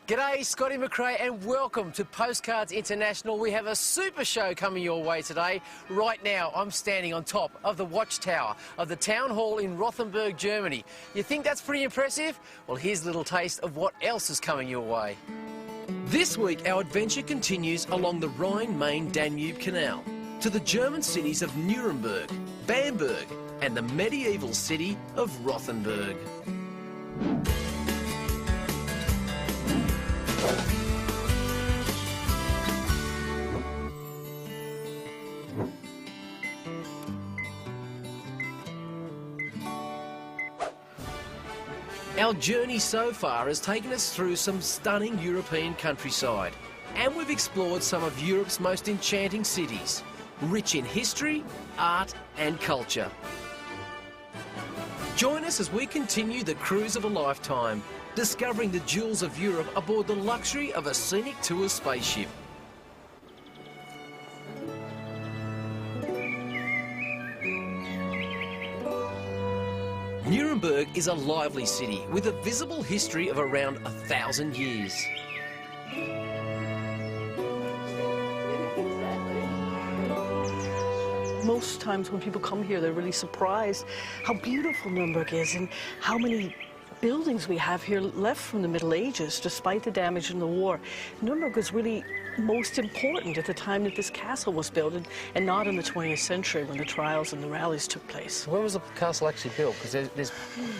G'day, Scotty McRae and welcome to Postcards International. We have a super show coming your way today. Right now, I'm standing on top of the watchtower of the town hall in Nuremburg, Germany. You think that's pretty impressive? Well, here's a little taste of what else is coming your way. This week, our adventure continues along the Rhine-Main-Danube Canal to the German cities of Nuremberg, Bamberg and the medieval city of Rothenburg. Our journey so far has taken us through some stunning European countryside, and we've explored some of Europe's most enchanting cities, rich in history, art and culture. Join us as we continue the cruise of a lifetime, discovering the jewels of Europe aboard the luxury of a Scenic Tour spaceship. Nuremberg is a lively city with a visible history of around 1,000 years. Most times when people come here, they're really surprised how beautiful Nuremberg is and how many buildings we have here left from the Middle Ages, despite the damage in the war. Nuremberg was really most important at the time that this castle was built, and not in the 20th century when the trials and the rallies took place. When was the castle actually built? Because there's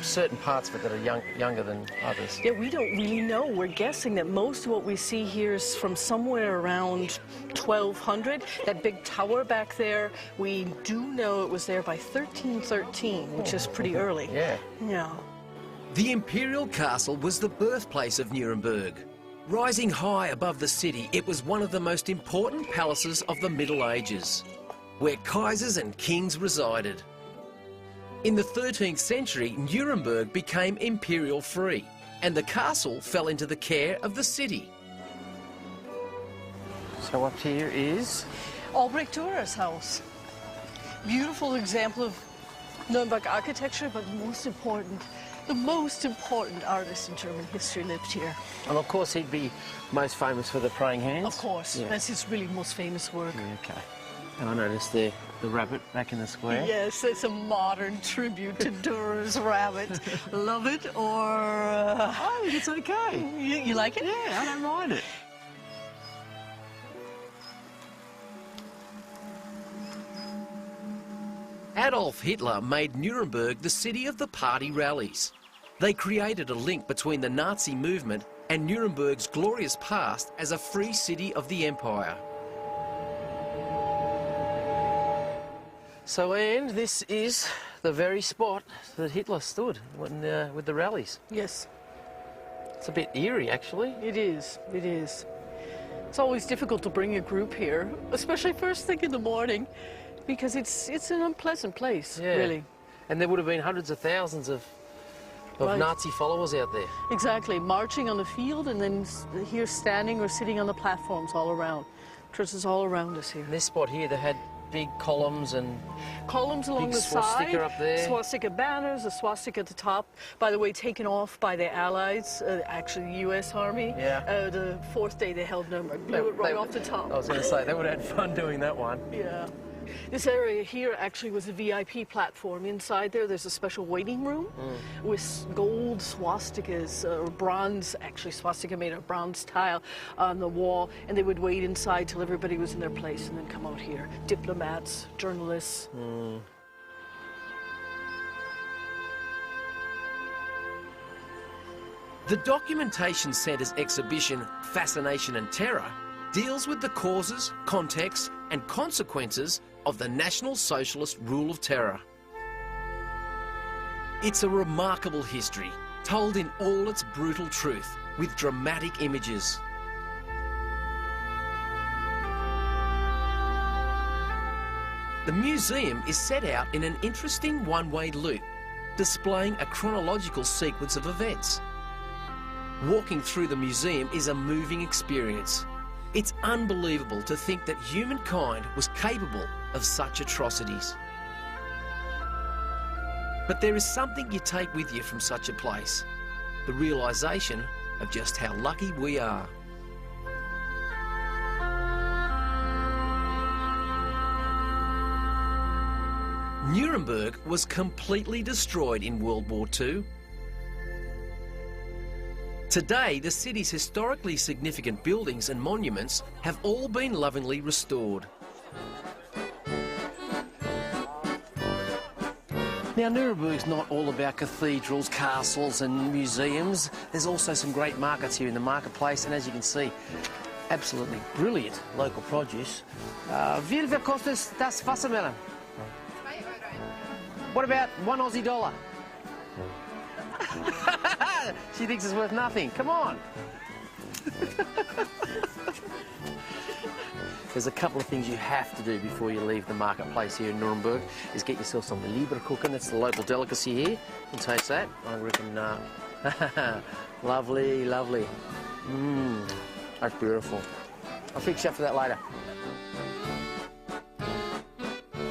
certain parts of it that are younger than others. Yeah, we don't really know. We're guessing that most of what we see here is from somewhere around 1200. That big tower back there, we do know it was there by 1313, which is pretty early. Yeah. Yeah. The imperial castle was the birthplace of Nuremberg. Rising high above the city, it was one of the most important palaces of the Middle Ages, where Kaisers and kings resided. In the 13th century, Nuremberg became imperial free, and the castle fell into the care of the city. So up here is Albrecht Dürer's house. Beautiful example of Nuremberg architecture, but the most important artist in German history lived here. And of course he'd be most famous for the praying hands. Of course, yeah. That's his really most famous work. Yeah, okay. And I noticed the rabbit back in the square. Yes, it's a modern tribute to Dürer's rabbit. Love it or... I think it's okay. You like it? Yeah, I don't mind it. Adolf Hitler made Nuremberg the city of the party rallies. They created a link between the Nazi movement and Nuremberg's glorious past as a free city of the empire. So, and this is the very spot that Hitler stood when, with the rallies. Yes. It's a bit eerie, actually. It is, it is. It's always difficult to bring a group here, especially first thing in the morning, because it's an unpleasant place, yeah. Really. And there would have been hundreds of thousands of Right. Nazi followers out there. Exactly, marching on the field and then here standing or sitting on the platforms all around. Churches all around us here. And this spot here, they had big columns and along the swastika side, up there. Swastika banners, a swastika at the top. By the way, taken off by the Allies, actually the U.S. Army. Yeah. The fourth day they held Nuremberg, blew it right off the top. I was going to say, they would have had fun doing that one. Yeah. This area here actually was a VIP platform. Inside there's a special waiting room with gold swastikas, or bronze, actually swastika made of bronze tile on the wall, and they would wait inside till everybody was in their place and then come out here. Diplomats, journalists. The Documentation Centre's exhibition, Fascination and Terror, deals with the causes, context and consequences of the National Socialist rule of terror. It's a remarkable history, told in all its brutal truth, with dramatic images. The museum is set out in an interesting one-way loop, displaying a chronological sequence of events. Walking through the museum is a moving experience. It's unbelievable to think that humankind was capable of such atrocities. But there is something you take with you from such a place. The realisation of just how lucky we are. Nuremburg was completely destroyed in World War II. Today, the city's historically significant buildings and monuments have all been lovingly restored. Now, Nuremberg's not all about cathedrals, castles and museums. There's also some great markets here in the marketplace, and as you can see, absolutely brilliant local produce. Wie viel kostet das Wassermelon? What about $1 Aussie? She thinks it's worth nothing. Come on. There's a couple of things you have to do before you leave the marketplace here in Nuremberg, is get yourself some Leberkuchen. That's the local delicacy here. You can taste that. I reckon, lovely, lovely. That's beautiful. I'll fix you up for that later.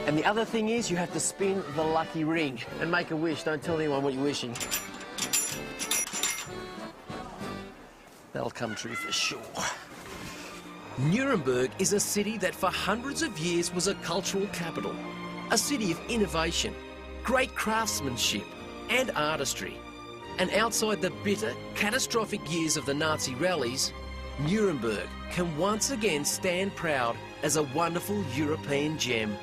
And the other thing is you have to spin the lucky ring and make a wish. Don't tell anyone what you're wishing. That'll come true for sure. Nuremberg is a city that for hundreds of years was a cultural capital, a city of innovation, great craftsmanship and artistry. And outside the bitter, catastrophic years of the Nazi rallies, Nuremberg can once again stand proud as a wonderful European gem.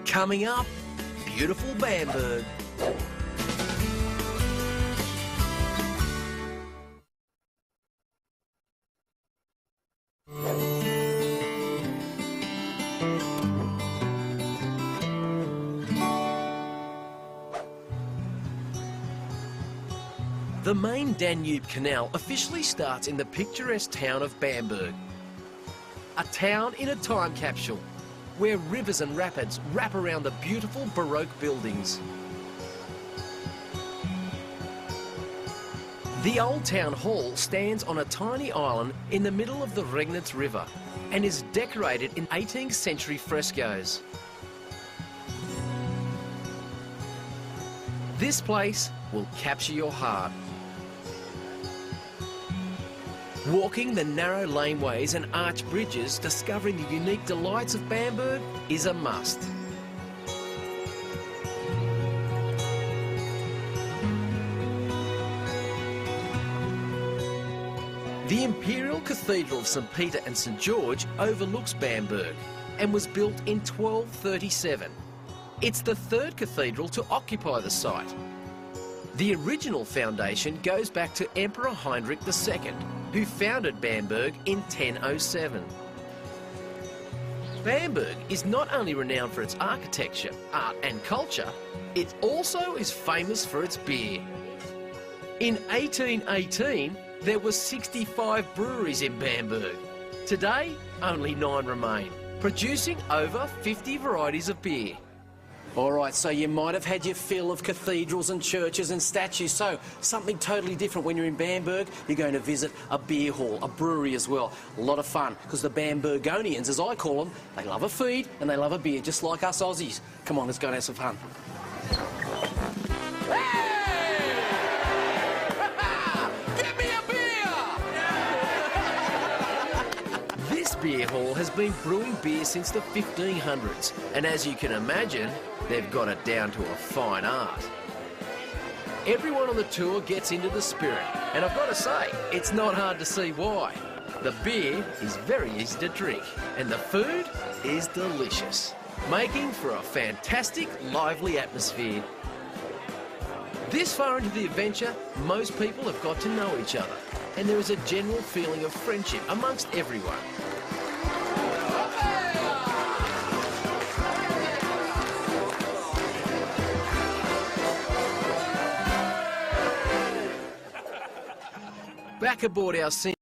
Coming up, beautiful Bamberg. The main Danube Canal officially starts in the picturesque town of Bamberg. A town in a time capsule, where rivers and rapids wrap around the beautiful Baroque buildings. The old town hall stands on a tiny island in the middle of the Regnitz River and is decorated in 18th century frescoes. This place will capture your heart. Walking the narrow laneways and arch bridges, discovering the unique delights of Bamberg is a must. The Imperial Cathedral of St. Peter and St. George overlooks Bamberg and was built in 1237. It's the third cathedral to occupy the site. The original foundation goes back to Emperor Heinrich II, who founded Bamberg in 1007. Bamberg is not only renowned for its architecture, art and culture, it also is famous for its beer. In 1818, there were 65 breweries in Bamberg. Today, only 9 remain, producing over 50 varieties of beer. All right, so you might have had your fill of cathedrals and churches and statues, so something totally different when you're in Bamberg. You're going to visit a beer hall, a brewery as well. A lot of fun, because the Bambergonians, as I call them, they love a feed and they love a beer, just like us Aussies. Come on, let's go and have some fun. This beer hall has been brewing beer since the 1500s, and as you can imagine, they've got it down to a fine art. Everyone on the tour gets into the spirit, and I've got to say, it's not hard to see why. The beer is very easy to drink, and the food is delicious, making for a fantastic, lively atmosphere. This far into the adventure, most people have got to know each other, and there is a general feeling of friendship amongst everyone. Back aboard our Scenic